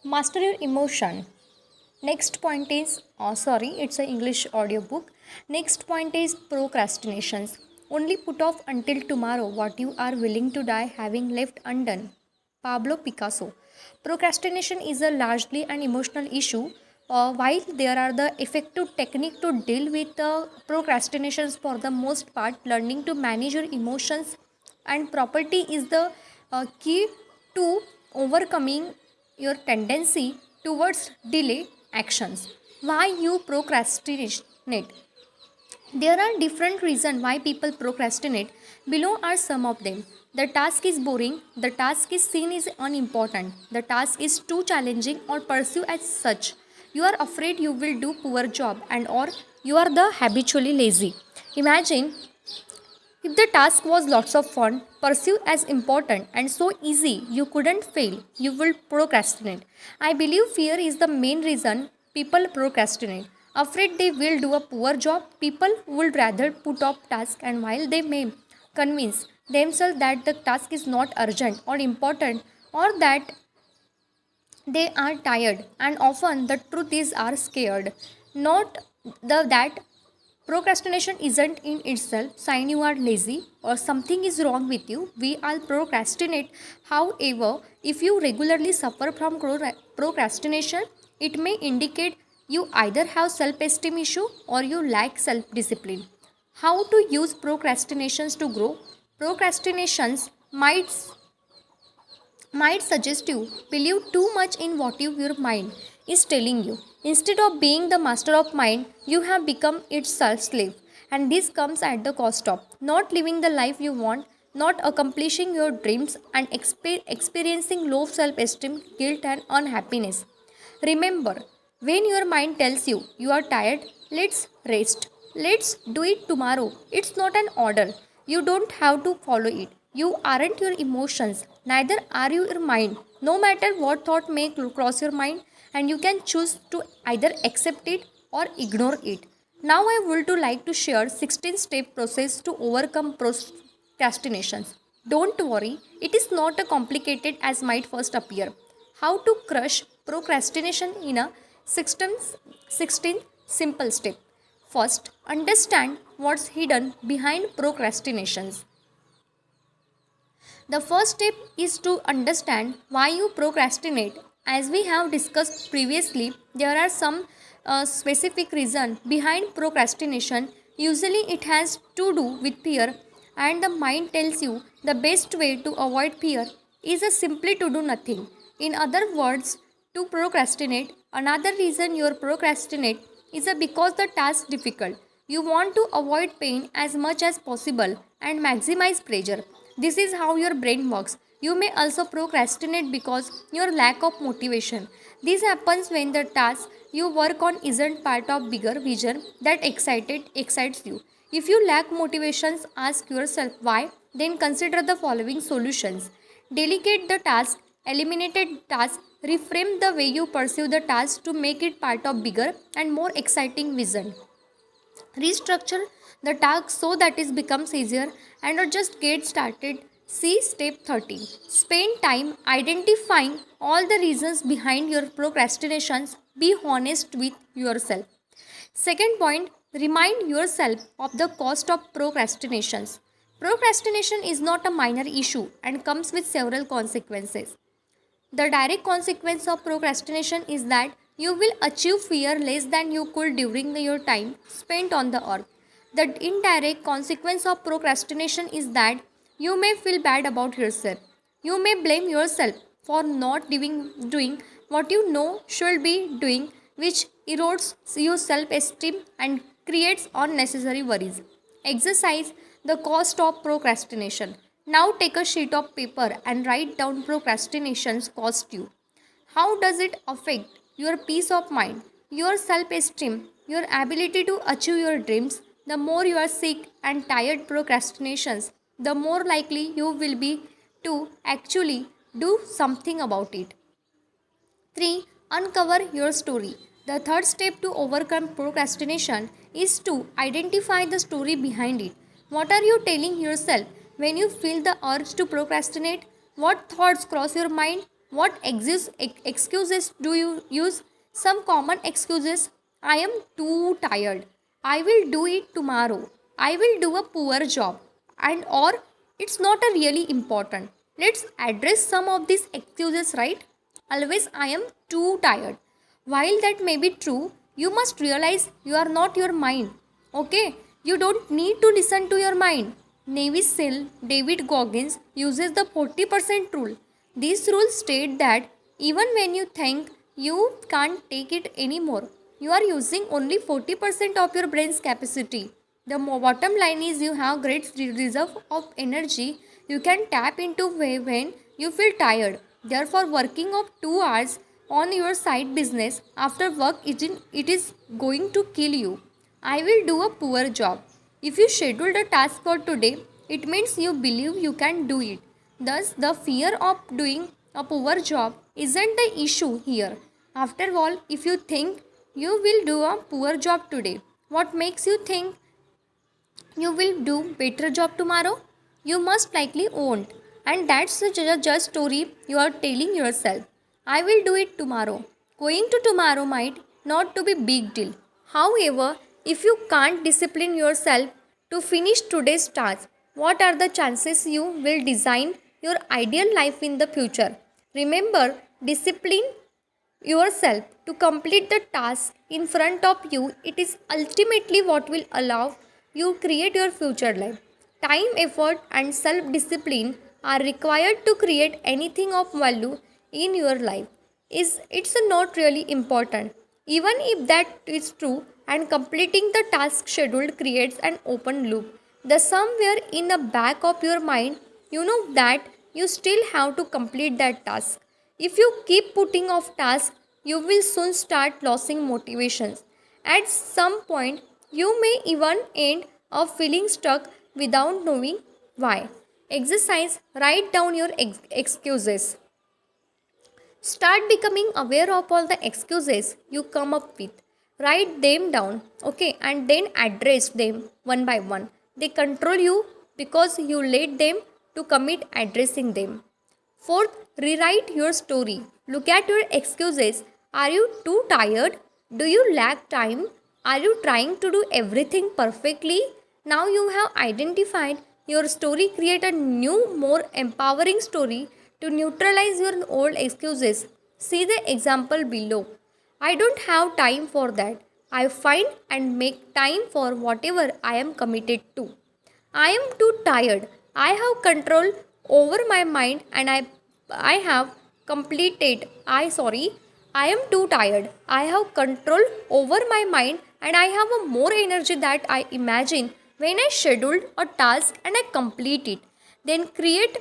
Master your emotion. Next point is, it's a English audiobook. Next point is procrastinations. Only put off until tomorrow what you are willing to die having left undone. Pablo Picasso. Procrastination is a largely an emotional issue. While there are the effective technique to deal with procrastinations for the most part, learning to manage your emotions and property is the key to overcoming your tendency towards delay actions. Why you procrastinate? There are different reasons why people procrastinate. Below are some of them. The task is boring, the task is seen as unimportant, the task is too challenging or perceived as such. You are afraid you will do poor job and or you are the habitually lazy. Imagine if the task was lots of fun, perceived as important and so easy you couldn't fail, you will procrastinate. I believe fear is the main reason people procrastinate. Afraid they will do a poor job, people would rather put off tasks, and while they may convince themselves that the task is not urgent or important or that they are tired, and often the truth is are scared, not that procrastination isn't in itself sign you are lazy or something is wrong with you. We all procrastinate. However, if you regularly suffer from procrastination, it may indicate you either have self-esteem issue or you lack self-discipline. How to use procrastinations to grow? Procrastinations might suggest you believe too much in what your mind is telling you. Instead of being the master of mind, you have become its slave. And this comes at the cost of not living the life you want, not accomplishing your dreams, and experiencing low self esteem, guilt, and unhappiness. Remember, when your mind tells you you are tired, let's rest. Let's do it tomorrow. It's not an order. You don't have to follow it. You aren't your emotions, neither are you your mind. No matter what thought may cross your mind, and you can choose to either accept it or ignore it. Now I would to like to share 16-step process to overcome procrastinations. Don't worry, it is not as complicated as might first appear. How to crush procrastination in a 16 simple step. First, understand what's hidden behind procrastinations. The first step is to understand why you procrastinate. As we have discussed previously, there are some specific reason behind procrastination. Usually it has to do with fear, and the mind tells you the best way to avoid fear is simply to do nothing. In other words, to procrastinate. Another reason you procrastinate is because the task difficult. You want to avoid pain as much as possible and maximize pleasure. This is how your brain works. You may also procrastinate because your lack of motivation. This happens when the task you work on isn't part of bigger vision that excites you. If you lack motivations, ask yourself why, then consider the following solutions. Delegate the task, eliminate task, reframe the way you perceive the task to make it part of bigger and more exciting vision. Restructure the task so that it becomes easier and not just get started. See step 13. Spend time identifying all the reasons behind your procrastinations. Be honest with yourself. Second point, remind yourself of the cost of procrastinations. Procrastination is not a minor issue and comes with several consequences. The direct consequence of procrastination is that you will achieve fear less than you could during your time spent on the earth. The indirect consequence of procrastination is that you may feel bad about yourself. You may blame yourself for not doing what you know should be doing, which erodes your self esteem and creates unnecessary worries. Exercise the cost of procrastination. Now take a sheet of paper and write down procrastination's cost you. How does it affect your peace of mind, your self esteem, your ability to achieve your dreams? The more you are sick and tired procrastinations, the more likely you will be to actually do something about it. 3. Uncover your story. The third step to overcome procrastination is to identify the story behind it. What are you telling yourself when you feel the urge to procrastinate? What thoughts cross your mind? What excuses do you use? Some common excuses: I am too tired, I will do it tomorrow, I will do a poor job, and or it's not a really important. Let's address some of these excuses, right? Always I am too tired. While that may be true, you must realize you are not your mind. Okay? You don't need to listen to your mind. Navy SEAL David Goggins uses the 40% rule. This rule states that even when you think you can't take it anymore, you are using only 40% of your brain's capacity. The bottom line is you have great reserve of energy you can tap into when you feel tired. Therefore, working of 2 hours on your side business after work it is going to kill you. I will do a poor job. If you scheduled a task for today, it means you believe you can do it. Thus, the fear of doing a poor job isn't the issue here. After all, if you think you will do a poor job today, what makes you think you will do better job tomorrow? You must likely won't. And that's the just story you are telling yourself. I will do it tomorrow. Going to tomorrow might not to be big deal. However, if you can't discipline yourself to finish today's task, what are the chances you will design your ideal life in the future? Remember, discipline yourself to complete the task in front of you. It is ultimately what will allow you create your future life. Time, effort and self discipline are required to create anything of value in your life. Is it's not really important? Even if that is true, and completing the task scheduled creates an open loop, the somewhere in the back of your mind you know that you still have to complete that task. If you keep putting off tasks, you will soon start losing motivations. At some point, you may even end up feeling stuck without knowing why. Exercise, write down your excuses. Start becoming aware of all the excuses you come up with. Write them down, okay, and then address them one by one. They control you because you let them to commit addressing them. Fourth, rewrite your story. Look at your excuses. Are you too tired? Do you lack time? Are you trying to do everything perfectly? Now you have identified your story. Create a new, more empowering story to neutralize your old excuses. See the example below. I don't have time for that. I find and make time for whatever I am committed to. I am too tired. I have control over my mind and I have completed. I am too tired. I have control over my mind and I have a more energy that I imagine when I scheduled a task and I complete it. Then create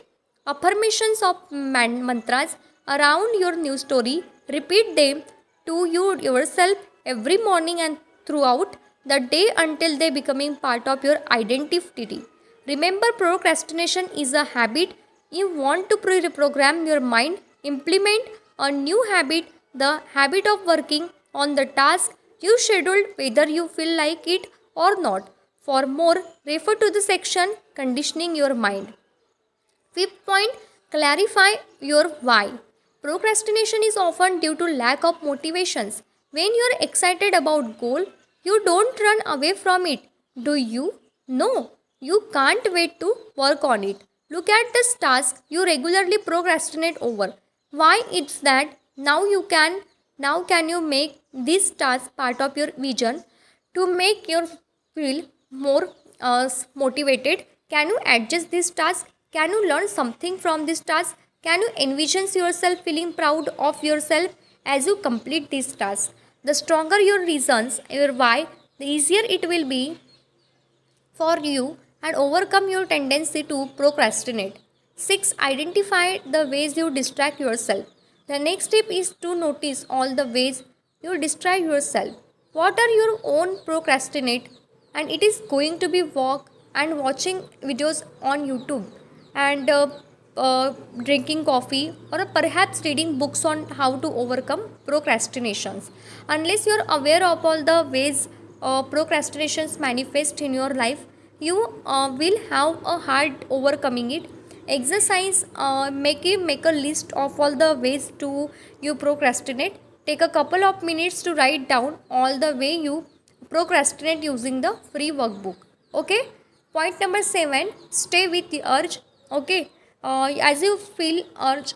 affirmations of mantras around your new story. Repeat them to yourself every morning and throughout the day until they becoming part of your identity. Remember, procrastination is a habit. You want to reprogram your mind, implement a new habit, the habit of working on the task you scheduled whether you feel like it or not. For more, refer to the section Conditioning Your Mind. Fifth point, clarify your why. Procrastination is often due to lack of motivations. When you are excited about goal, you don't run away from it. Do you? No, you can't wait to work on it. Look at this task you regularly procrastinate over. Why it's that now can you make this task part of your vision to make you feel more motivated? Can you adjust this task? Can you learn something from this task? Can you envision yourself feeling proud of yourself as you complete this task? The stronger your reasons, your why, the easier it will be for you and overcome your tendency to procrastinate. 6. Identify the ways you distract yourself. The next step is to notice all the ways you distract yourself. What are your own procrastinate? And it is going to be walk and watching videos on YouTube and drinking coffee or perhaps reading books on how to overcome procrastinations. Unless you are aware of all the ways procrastinations manifest in your life, you will have a hard overcoming it. Exercise, make a list of all the ways to you procrastinate. Take a couple of minutes to write down all the way you procrastinate using the free workbook. Okay. Point number 7, stay with the urge. Okay. As you feel urge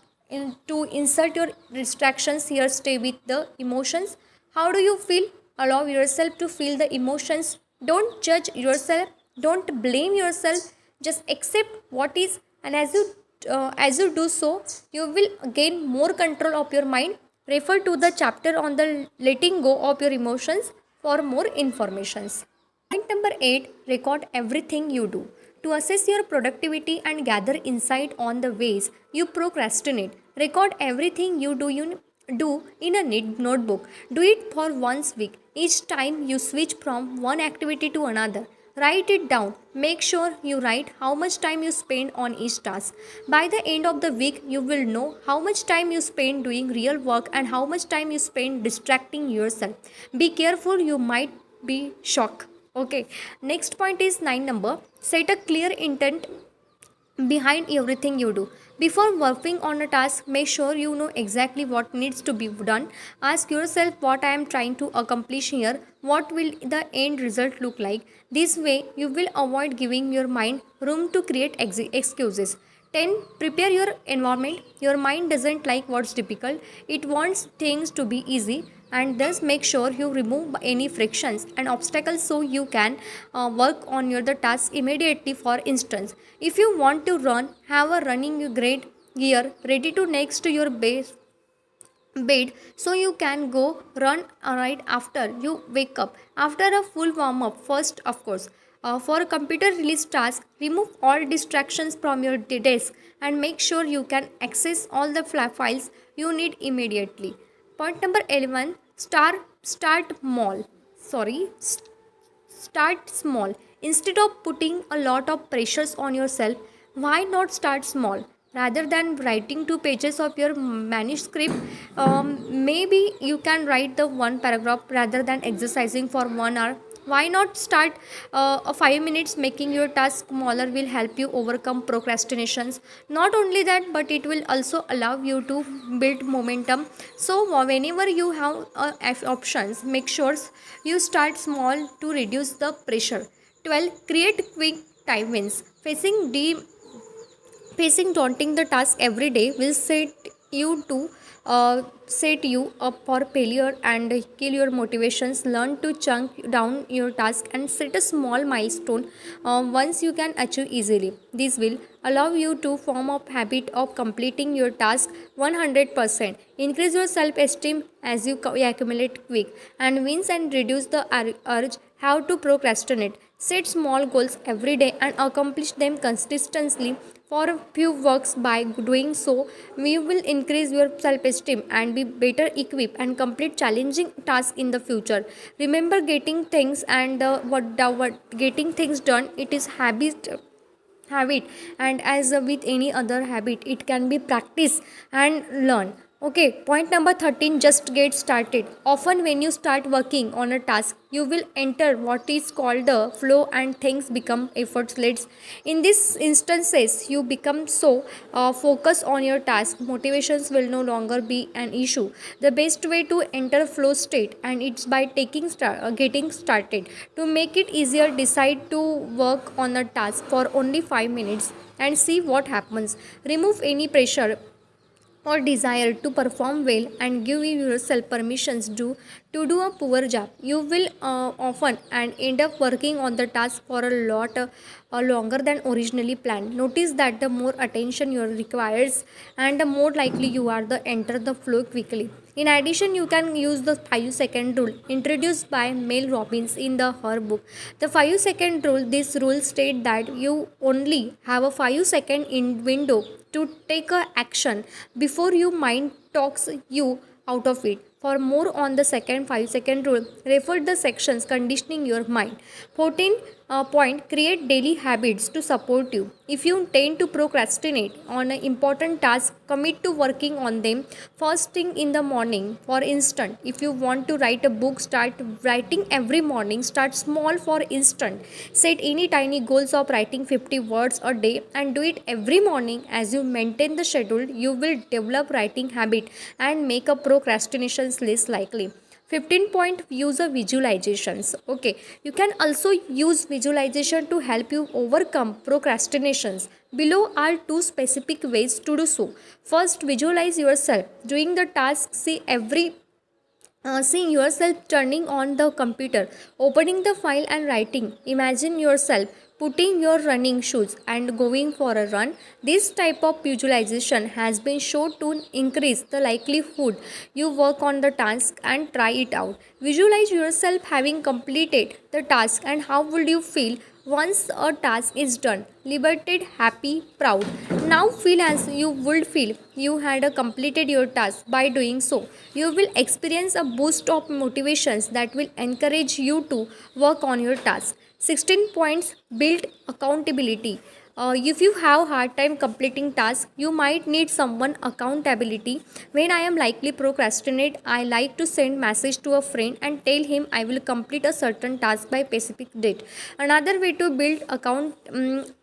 to insert your distractions here, stay with the emotions. How do you feel? Allow yourself to feel the emotions. Don't judge yourself. Don't blame yourself. Just accept what is, and as you do so, you will gain more control of your mind. Refer to the chapter on the letting go of your emotions for more informations. Point number 8, record everything you do. To assess your productivity and gather insight on the ways you procrastinate, record everything you do in a notebook. Do it for once week. Each time you switch from one activity to another, write it down. Make sure you write how much time you spend on each task. By the end of the week, you will know how much time you spend doing real work and how much time you spend distracting yourself. Be careful, you might be shocked. Okay, next point is 9 number. Set a clear intent behind everything you do. Before working on a task, make sure you know exactly what needs to be done. Ask yourself what I am trying to accomplish here. What will the end result look like? This way, you will avoid giving your mind room to create excuses. 10. Prepare your environment. Your mind doesn't like what's difficult, it wants things to be easy, and thus make sure you remove any frictions and obstacles so you can work on your the task immediately. For instance, if you want to run, have a running grade gear ready to next to your bed so you can go run right after you wake up. After a full warm up first, of course. For a computer release task, remove all distractions from your desk and make sure you can access all the files you need immediately. Point number 11, start small. Sorry, start small. Instead of putting a lot of pressures on yourself, why not start small? Rather than writing 2 pages of your manuscript, maybe you can write the one paragraph rather than exercising for 1 hour. Why not start a 5 minutes? Making your task smaller will help you overcome procrastinations. Not only that, but it will also allow you to build momentum. So whenever you have options, make sure you start small to reduce the pressure. 12. Create quick time wins. Facing daunting the task every day will set you up for failure and kill your motivations. Learn to chunk down your task and set a small milestone once you can achieve easily. This will allow you to form a habit of completing your task 100%. Increase your self-esteem as you accumulate quick and wins and reduce the urge how to procrastinate. Set small goals every day and accomplish them consistently for a few weeks. By doing so, you will increase your self-esteem and be better equipped and complete challenging tasks in the future. Remember, getting things and what getting things done, it is habit, and as with any other habit, it can be practice and learn. Okay, point number 13, just get started. Often when you start working on a task, you will enter what is called the flow and things become effortless. In these instances, you become so focused on your task, motivations will no longer be an issue. The best way to enter flow state, and it's by getting started. To make it easier, decide to work on a task for only 5 minutes and see what happens. Remove any pressure or desire to perform well and give yourself permissions to do a poor job. You will often and end up working on the task for a lot longer than originally planned. Notice that the more attention you requires and the more likely you are to enter the flow quickly. In addition, you can use the 5-second rule introduced by Mel Robbins in her book. The 5-second rule, this rule states that you only have a 5-second in window to take a action before your mind talks you out of it. For more on the second 5-second rule, refer the sections conditioning your mind. 14 point, create daily habits to support you. If you tend to procrastinate on an important task, commit to working on them first thing in the morning. For instance, if you want to write a book, start writing every morning. Start small. For instance, set any tiny goals of writing 50 words a day and do it every morning. As you maintain the schedule, you will develop writing habit and make a procrastinations less likely. 15 point, use of visualizations. Okay, you can also use visualization to help you overcome procrastinations. Below are two specific ways to do so. First, visualize yourself doing the task. Seeing yourself turning on the computer, opening the file and writing. Imagine yourself putting your running shoes and going for a run. This type of visualization has been shown to increase the likelihood you work on the task and try it out. Visualize yourself having completed the task and how would you feel once a task is done. Liberated, happy, proud. Now feel as you would feel you had completed your task. By doing so, you will experience a boost of motivations that will encourage you to work on your task. 16 points, build accountability. If you have hard time completing tasks, you might need someone accountability. When I am likely procrastinate, I like to send message to a friend and tell him I will complete a certain task by specific date. Another way to build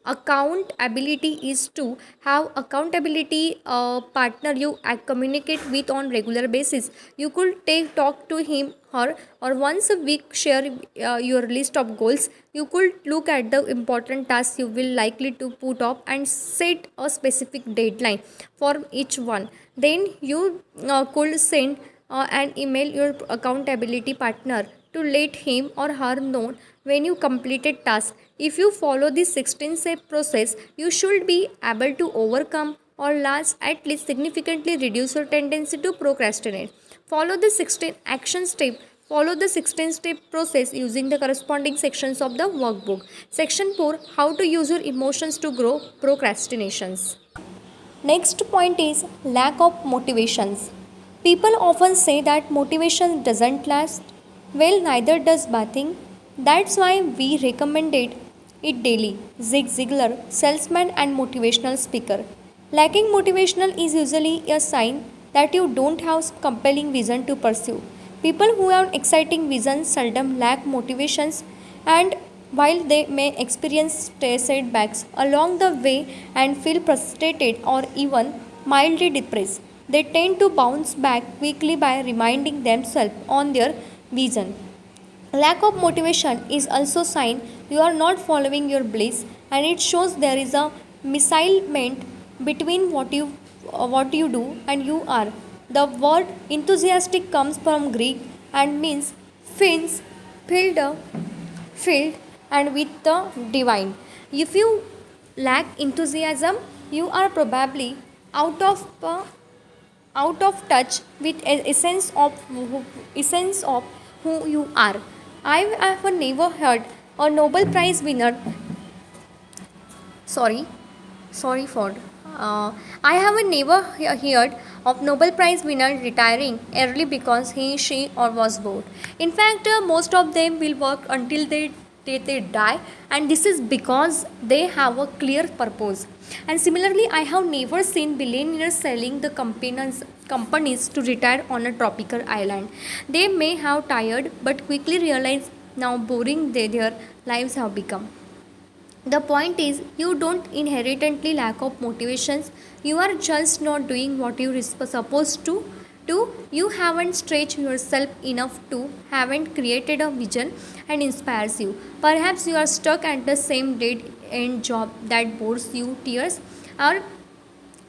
accountability is to have accountability partner you communicate with on regular basis. You could talk to him her or once a week share your list of goals. You could look at the important tasks you will likely to put off and set a specific deadline for each one. Then you could send an email your accountability partner to let him or her know when you completed task. If you follow this 16-step process, you should be able to overcome or last at least significantly reduce your tendency to procrastinate. Follow the 16 action step. Follow the 16-step process using the corresponding sections of the workbook. Section 4, how to use your emotions to grow procrastinations. Next point is lack of motivations. People often say that motivation doesn't last. Well, neither does bathing. That's why we recommended it daily. Zig Ziglar, salesman and motivational speaker. Lacking motivational is usually a sign that you don't have compelling vision to pursue. People who have exciting visions seldom lack motivations, and while they may experience setbacks along the way and feel frustrated or even mildly depressed, they tend to bounce back quickly by reminding themselves on their vision. Lack of motivation is also sign you are not following your bliss, and it shows there is a misalignment between what you do and you are. The word enthusiastic comes from Greek and means fins, filled, filled, and with the divine. If you lack enthusiasm, you are probably out of uh, out of touch with essence of who you are. I have never heard a Nobel Prize winner. Sorry, sorry for. I have never heard of Nobel Prize winner retiring early because he, she, or was bored. In fact, most of them will work until they die, and this is because they have a clear purpose. And similarly, I have never seen billionaires selling the companies to retire on a tropical island. They may have tired but quickly realize now boring their lives have become. The point is, you don't inherently lack of motivations. You are just not doing what you're supposed to do. You haven't stretched yourself enough to, haven't created a vision and inspires you. Perhaps you are stuck at the same dead end job that bores you tears, or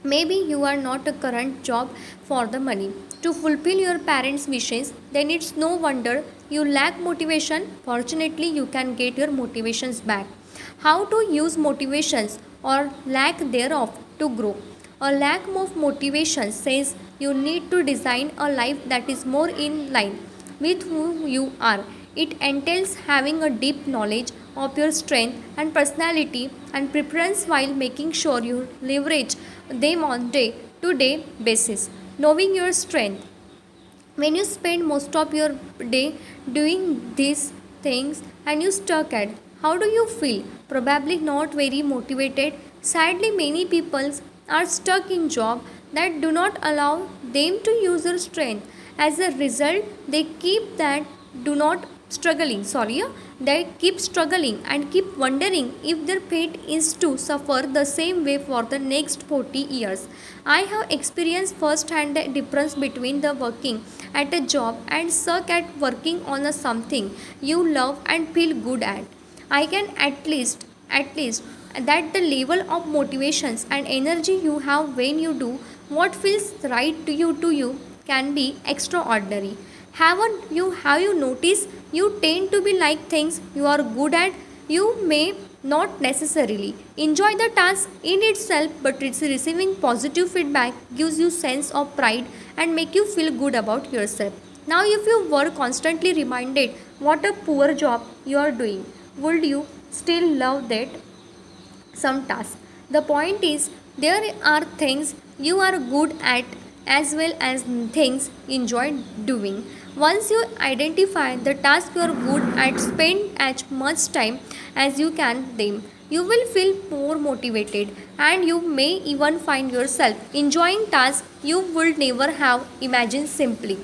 maybe you are not a current job for the money to fulfill your parents' wishes. Then it's no wonder you lack motivation. Fortunately, you can get your motivations back. How to use motivations or lack thereof to grow. A lack of motivation says you need to design a life that is more in line with who you are. It entails having a deep knowledge of your strength and personality and preference while making sure you leverage them on day to day basis. Knowing your strength. When you spend most of your day doing these things and you stuck at, how do you feel? Probably not very motivated. Sadly, many people are stuck in jobs that do not allow them to use their strength. As a result, they keep that do not struggling sorry yeah, they keep struggling and keep wondering if their fate is to suffer the same way for the next 40 years. I have experienced firsthand the difference between the working at a job and suck at working on a something you love and feel good at. I can at least that the level of motivations and energy you have when you do what feels right to you can be extraordinary. Have you noticed you tend to be like things you are good at? You may not necessarily enjoy the task in itself, but it's receiving positive feedback gives you sense of pride and make you feel good about yourself. Now, if you were constantly reminded what a poor job you are doing, would you still love that some tasks? The point is, there are things you are good at as well as things you enjoy doing. Once you identify the task you are good at, spend as much time as you can them. You will feel more motivated and you may even find yourself enjoying tasks you would never have imagined simply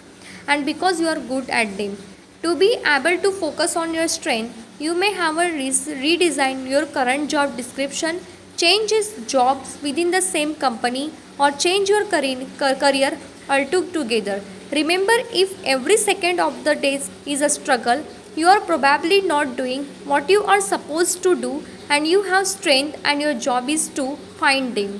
and because you are good at them. To be able to focus on your strength, you may have a redesign your current job description, changes jobs within the same company, or change your career altogether. Remember, if every second of the day is a struggle, you are probably not doing what you are supposed to do, and you have strength, and your job is to find them.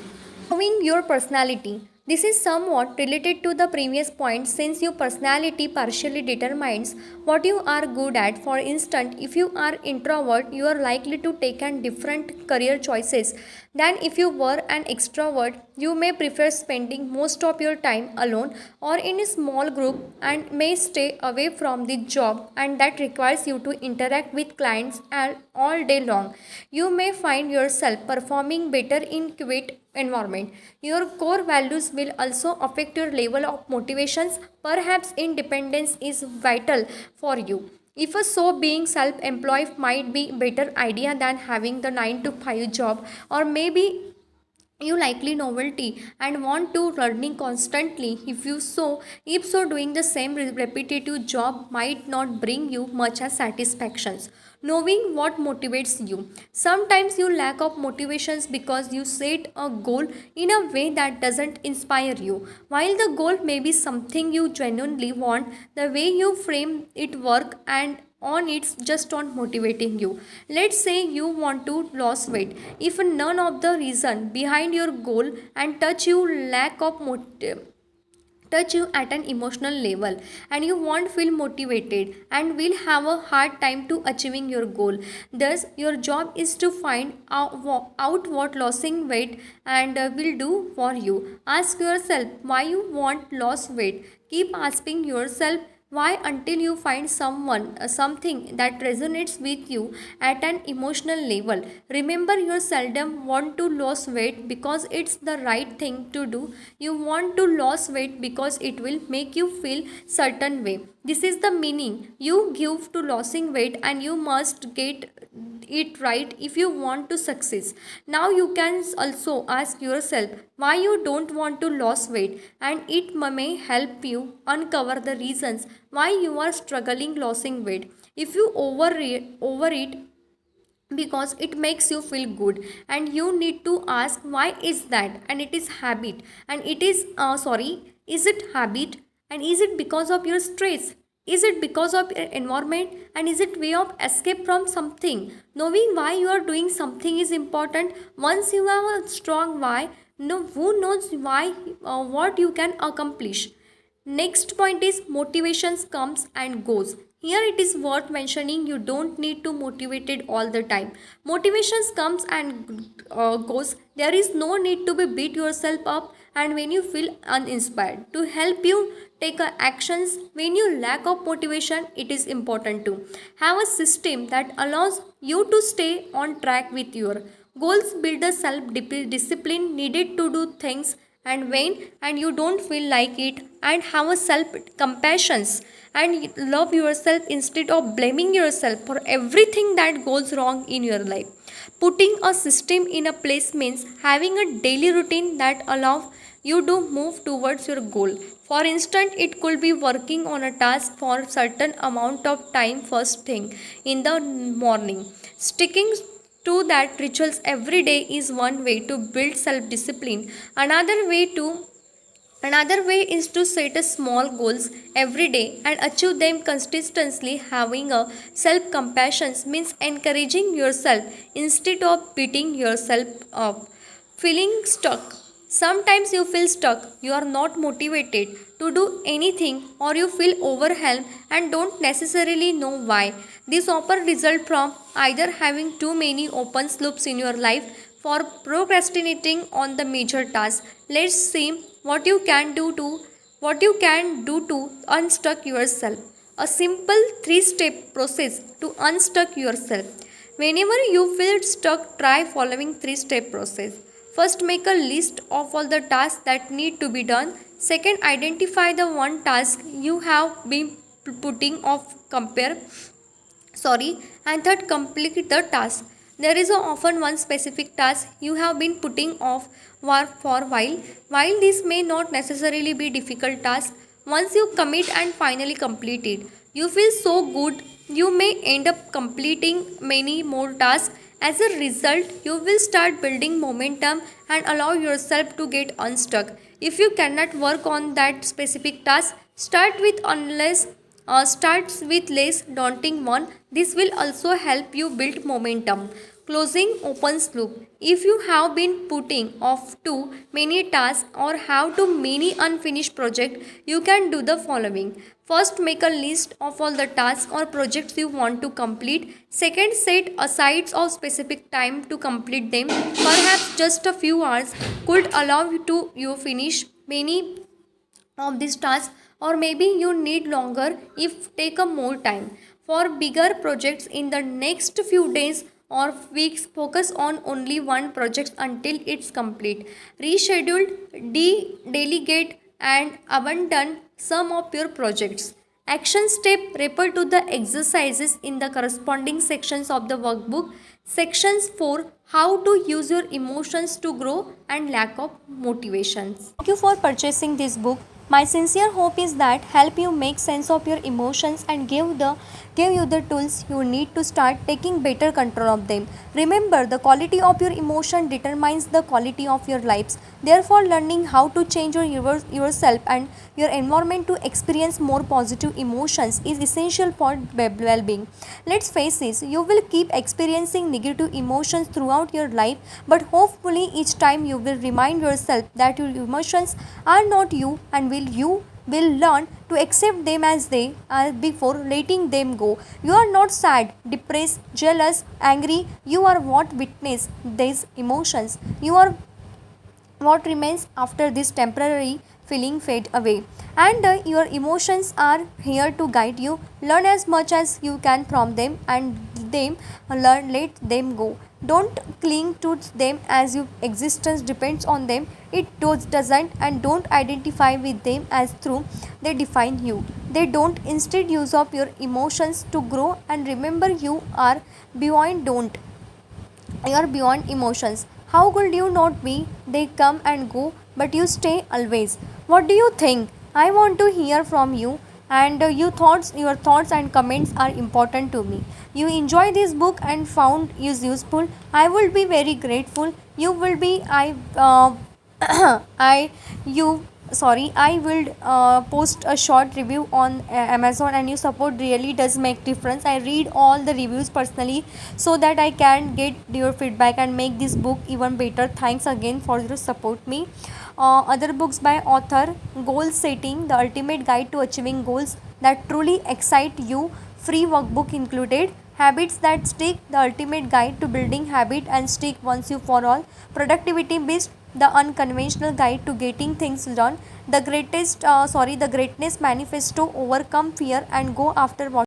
Knowing your personality. This is somewhat related to the previous point since your personality partially determines what you are good at. For instance, if you are introvert, you are likely to take on different career choices than if you were an extrovert. You may prefer spending most of your time alone or in a small group and may stay away from the job and that requires you to interact with clients all day long. You may find yourself performing better in quiet environment. Your core values will also affect your level of motivations. Perhaps independence is vital for you. If a so being self-employed might be better idea than having the 9 to 5 job, or maybe you likely novelty and want to learning constantly. If so doing the same repetitive job might not bring you much as satisfactions. Knowing what motivates you. Sometimes you lack of motivations because you set a goal in a way that doesn't inspire you. While the goal may be something you genuinely want, the way you frame it work and on it's just on motivating you. Let's say you want to lose weight. If none of the reason behind your goal and touch you at an emotional level and you won't feel motivated and will have a hard time to achieving your goal. Thus your job is to find out what losing weight and will do for you. Ask yourself why you want lost weight. Keep asking yourself why until you find something that resonates with you at an emotional level. Remember, you seldom want to lose weight because it's the right thing to do. You want to lose weight because it will make you feel certain way. This is the meaning you give to losing weight, and you must get it right if you want to succeed. Now you can also ask yourself why you don't want to lose weight, and it may help you uncover the reasons why you are struggling losing weight. If you overeat because it makes you feel good and you need to ask why is that, and it is habit and it is is it habit, and is it because of your stress, is it because of your environment, and is it way of escape from something. Knowing why you are doing something is important. Once you have a strong why, no who knows why what you can accomplish. Next point is motivations comes and goes. Here it is worth mentioning you don't need to motivated all the time. Motivations comes and goes. There is no need to be beat yourself up and when you feel uninspired. To help you take actions when you lack of motivation, it is important to have a system that allows you to stay on track with your goals. Build the self discipline needed to do things and when and you don't feel like it, and have a self compassion and love yourself instead of blaming yourself for everything that goes wrong in your life. Putting a system in a place means having a daily routine that allows you to move towards your goal. For instance, it could be working on a task for a certain amount of time first thing in the morning. Sticking to that rituals every day is one way to build self discipline. Another way is to set a small goals every day and achieve them consistently. Having a self compassion means encouraging yourself instead of beating yourself up. Feeling stuck. Sometimes you feel stuck, you are not motivated to do anything, or you feel overwhelmed and don't necessarily know why. This often results from either having too many open loops in your life for procrastinating on the major task. Let's see what you can do to unstuck yourself. A simple 3-step process to unstuck yourself. Whenever you feel stuck, try following 3-step process. First, make a list of all the tasks that need to be done. Second, identify the one task you have been putting off and third, complete the task. There is often one specific task you have been putting off for a while this may not necessarily be difficult task, once you commit and finally complete it, you feel so good. You may end up completing many more tasks. As a result, you will start building momentum and allow yourself to get unstuck. If you cannot work on that specific task, starts with less daunting one. This will also help you build momentum. Closing open loop. If you have been putting off too many tasks or have too many unfinished projects, you can do the following. First, make a list of all the tasks or projects you want to complete. Second, set aside of specific time to complete them. Perhaps just a few hours could allow you finish many of these tasks, or maybe you need longer if take a more time. For bigger projects in the next few days or weeks, focus on only one project until it's complete. Reschedule, delegate and abandon some of your projects. Action step. Refer to the exercises in the corresponding sections of the workbook. Sections 4, how to use your emotions to grow and lack of motivations. Thank you for purchasing this book. My sincere hope is that help you make sense of your emotions and give you the tools you need to start taking better control of them. Remember, the quality of your emotion determines the quality of your lives. Therefore, learning how to change yourself and your environment to experience more positive emotions is essential for well-being. Let's face it, you will keep experiencing negative emotions throughout your life, but hopefully each time you will remind yourself that your emotions are not you, and you will learn to accept them as they are before letting them go. You are not sad, depressed, jealous, angry. You are what witness these emotions. You are what remains after this temporary feeling fade away, and your emotions are here to guide you. Learn as much as you can from them, and let them go. Don't cling to them as your existence depends on them. It doesn't, and don't identify with them as through they define you. They don't. Instead, use up your emotions to grow, and remember, you are beyond emotions. How could you not be? They come and go, but you stay always. What do you think? I want to hear from you, and your thoughts and comments are important to me. You enjoy this book and found it useful. I will be very grateful. You will be I you sorry I will post a short review on Amazon, and your support really does make difference. I read all the reviews personally so that I can get your feedback and make this book even better. Thanks again for your support me. Other books by author: Goal Setting, The Ultimate Guide to Achieving Goals That Truly Excite You, free workbook included. Habits That Stick, The Ultimate Guide to Building Habit and Stick Once You For All. Productivity Beast, The Unconventional Guide to Getting Things Done. The Greatness Manifesto, Overcome Fear and Go After What